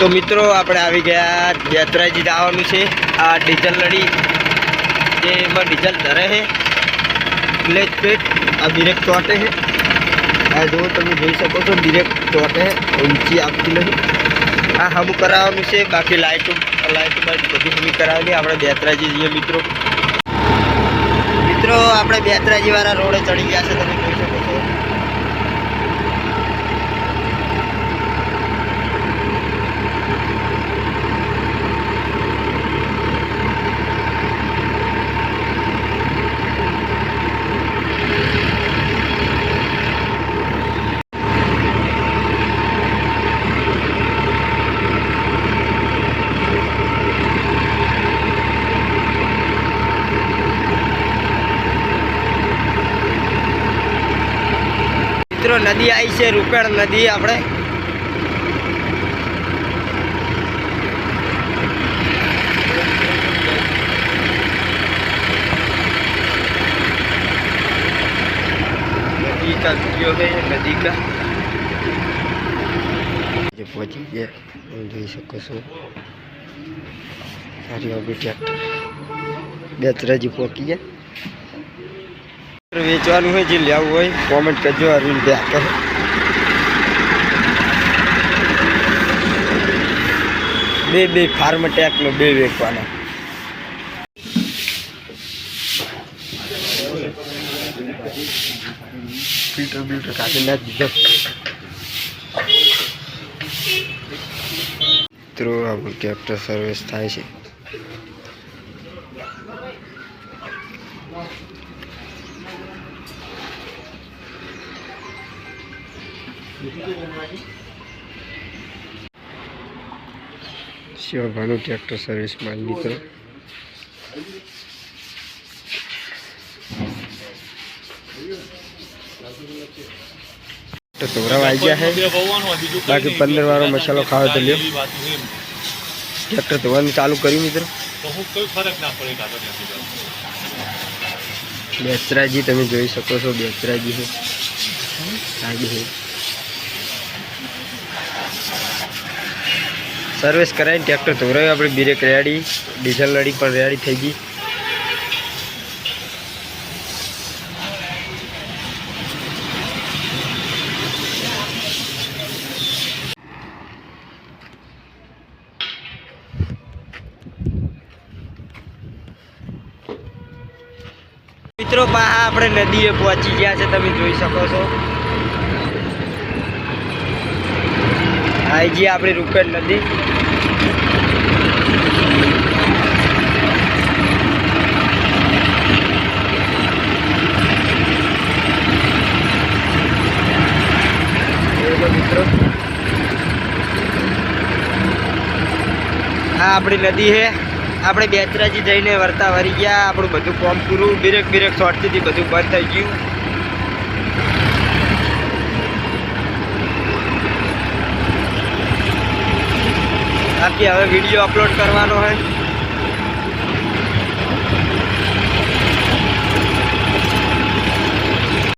तो मित्रों આપણે આવી ગયા બેચરાજી જવાનું છે। આ ડીઝલ લડી જે એમાં ડીઝલ ધરે છે ક્લેચ પેટ આ બ્રેક ચોટે છે। આ જો તમે જોઈ શકો છો બ્રેક ચોટે છે ઊંચી આપતી નથી। આ હમ કરાવવાનું છે બાકી લાઇટ બધી હમી કરાવેલી। આપણે બેચરાજી જઈએ મિત્રો આપણે બેચરાજી વાળા રોડે ચડી ગયા છે તમે જોઈ શકો છો। મિત્રો નદી આવી છે રૂપેણ નદી। આપણે नदी का वीडियो है नदी का जो पहुंची गया જોઈ શકો છો। સારી આપણી ટ્રેક્ટર બેચરાજી પહોંચી ગયા। વેચવાનું હોય જે લેવું હોય કોમેન્ટ કરજો। અરવિંદ બેકર બે ફાર્મ ટેકનો બે વેચવાના। ફિલ્ટર કાઢી ના દીધો મિત્રો આપણું ટ્રેક્ટર સર્વિસ થાય છે। શિવભાનું ટ્રેક્ટર સર્વિસ માં મિત્રો તો તોરા આવી ગયા છે બાકી 15 વાળો મસાલો ખાવો તો લ્યો। ટ્રેક્ટર ધોવાનું ચાલુ કર્યું મિત્રો। બેચરાજી તમે જોઈ શકો છો બેચરાજી છે ગાડી છે સર્વિસ કરાવીને ટ્રેક્ટર ધોરાયું। આપણે બ્રેક રેડી ડીઝલ લડી પણ રેડી થઈ ગઈ। મિત્રો આપણે નદીએ પહોંચી ગયા છે તમે જોઈ શકો છો। આ જે આપણી રૂપેણ નદી મિત્રો આ આપણી નદી છે। આપણે બેચરાજી જઈને વર્તા વરી ગયા। આપણું બધું કામ પૂરું બ્રેક શોર્ટથી બધું બંધ થઈ ગયું। બાકી હવે વિડીયો અપલોડ કરવાનો હોય।